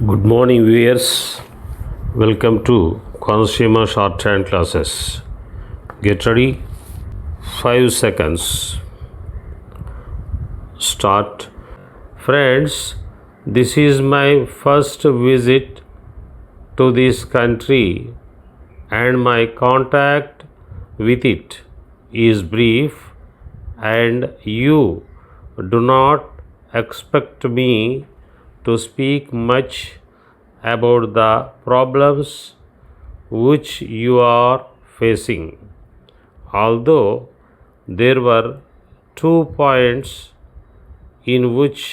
Good morning, viewers. Welcome to Consumer Shorthand classes. Get ready. 5 seconds. Start. Friends, this is my first visit to this country, and my contact with it is brief, and you do not expect me to speak much about the problems which you are facing. Although there were 2 points in which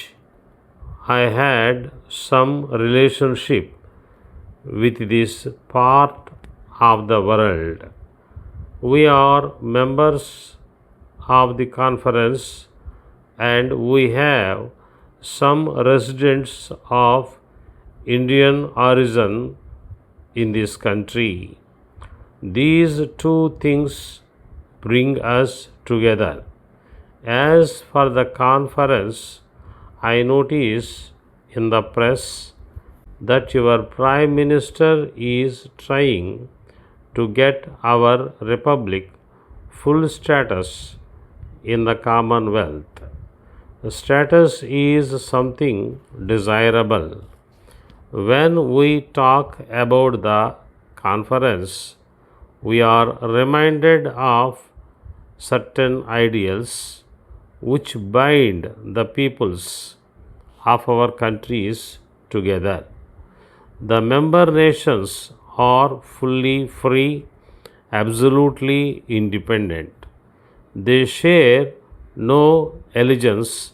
I had some relationship with this part of the world. We are members of the conference, and we have some residents of Indian origin in this country. These two things bring us together. As for the conference, I notice in the press that your Prime Minister is trying to get our republic full status in the Commonwealth. Status is something desirable. When we talk about the conference, we are reminded of certain ideals which bind the peoples of our countries together. The member nations are fully free, absolutely independent. They share no allegiance,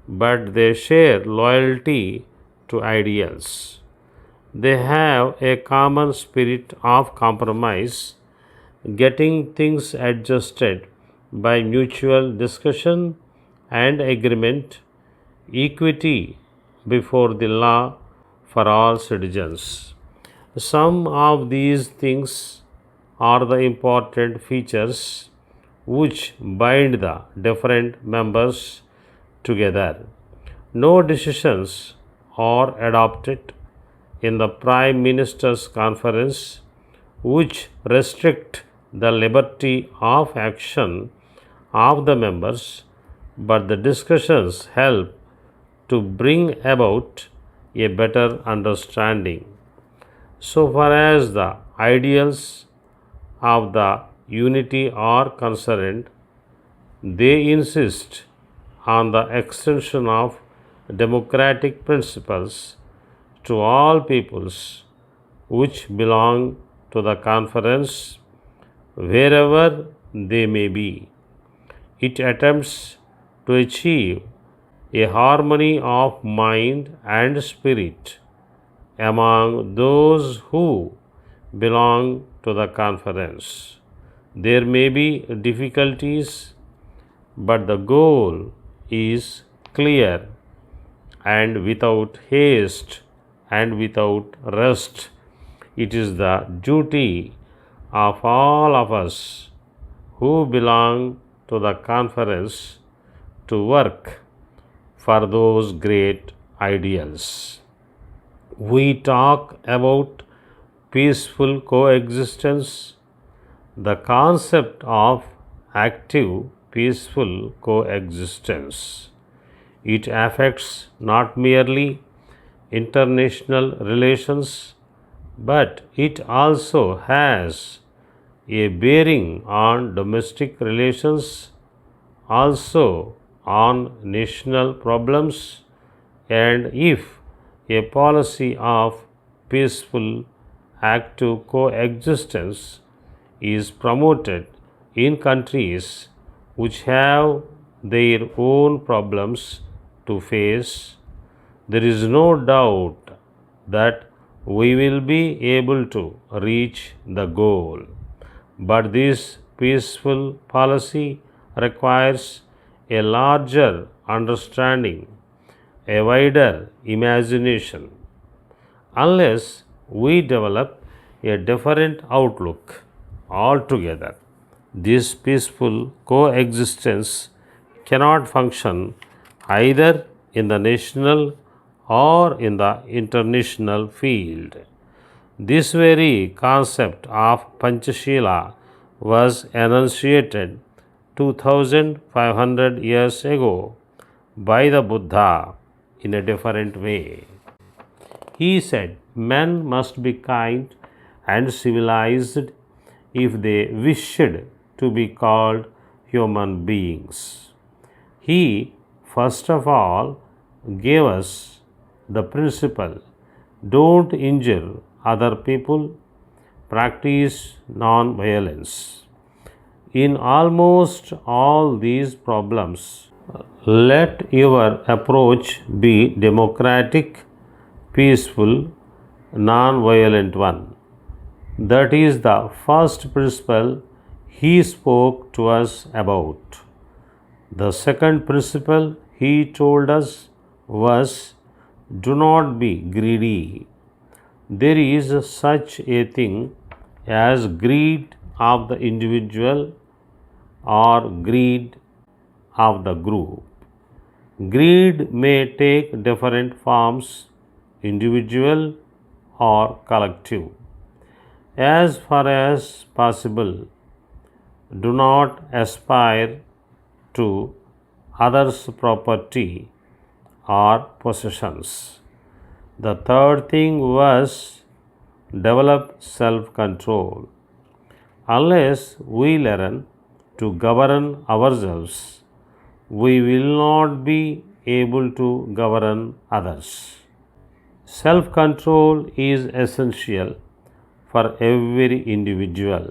but they share loyalty to ideals. They have a common spirit of compromise, getting things adjusted by mutual discussion and agreement, equity before the law for all citizens. Some of these things are the important features which bind the different members together. No decisions are adopted in the Prime Minister's conference which restrict the liberty of action of the members, but the discussions help to bring about a better understanding. So far as the ideals of the unity are concerned, they insist on the extension of democratic principles to all peoples which belong to the conference, wherever they may be. It attempts to achieve a harmony of mind and spirit among those who belong to the conference. There may be difficulties, but the goal is clear, and without haste and without rest. It is the duty of all of us who belong to the conference to work for those great ideals. We talk about peaceful coexistence. The concept of active peaceful coexistence. It affects not merely international relations, but it also has a bearing on domestic relations, also on national problems, and if a policy of peaceful active coexistence is promoted in countries which have their own problems to face, there is no doubt that we will be able to reach the goal. But this peaceful policy requires a larger understanding, a wider imagination. Unless we develop a different outlook altogether, this peaceful coexistence cannot function either in the national or in the international field. This very concept of Panchashila was enunciated 2500 years ago by the Buddha in a different way. He said, men must be kind and civilized if they wished to be called human beings. He, first of all, gave us the principle, don't injure other people, practice non-violence. In almost all these problems, let your approach be democratic, peaceful, non-violent one. That is the first principle he spoke to us about. The second principle he told us was, do not be greedy. There is such a thing as greed of the individual or greed of the group. Greed may take different forms, individual or collective. As far as possible, do not aspire to others' property or possessions. The third thing was develop self control. Unless we learn to govern ourselves, we will not be able to govern others. Self control is essential for every individual.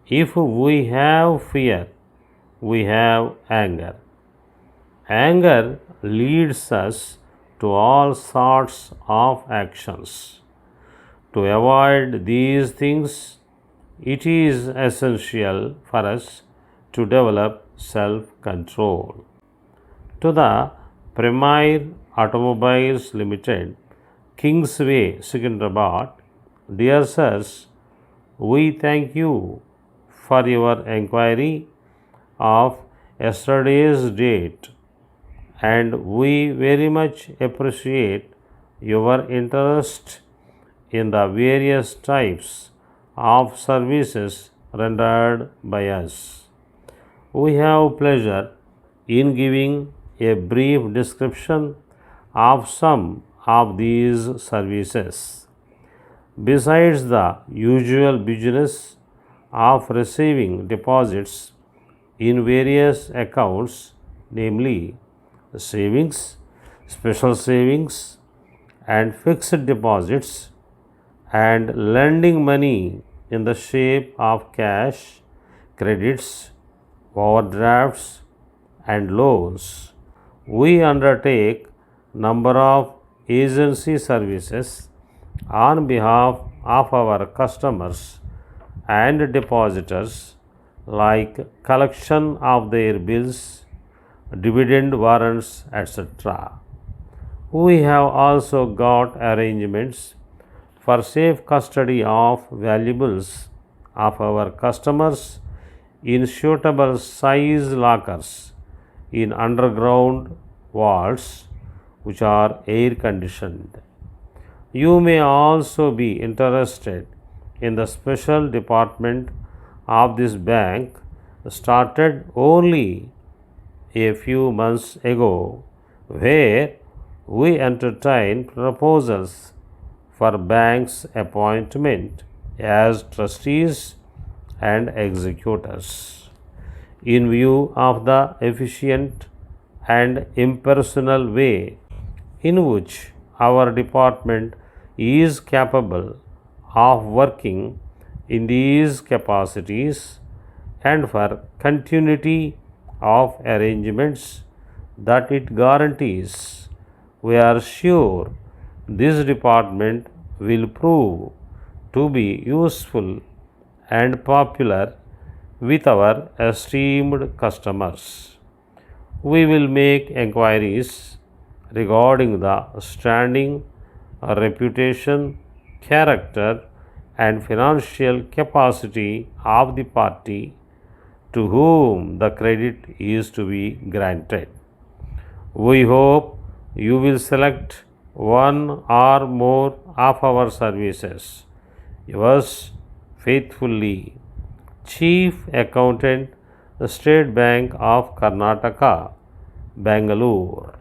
If we have fear, we have anger. Anger leads us to all sorts of actions. To avoid these things, it is essential for us to develop self control. To the Premier Automobiles Limited, Kingsway, Secunderabad, dear sirs, we thank you for your enquiry of yesterday's date, and we very much appreciate your interest in the various types of services rendered by us. We have pleasure in giving a brief description of some of these services. Besides the usual business of receiving deposits in various accounts, namely savings, special savings, and fixed deposits, and lending money in the shape of cash, credits, overdrafts, and loans, we undertake number of agency services on behalf of our customers and depositors, like collection of their bills, dividend warrants, etc. We have also got arrangements for safe custody of valuables of our customers in suitable size lockers in underground vaults which are air conditioned. You may also be interested in the special department of this bank, started only a few months ago, where we entertain proposals for banks' appointment as trustees and executors. In view of the efficient and impersonal way in which our department is capable of working in these capacities, and for continuity of arrangements that it guarantees, we are sure this department will prove to be useful and popular with our esteemed customers. We will make enquiries regarding the standing, reputation, character, and financial capacity of the party to whom the credit is to be granted. We hope you will select one or more of our services. Yours faithfully, Chief Accountant, the State Bank of Karnataka, Bangalore.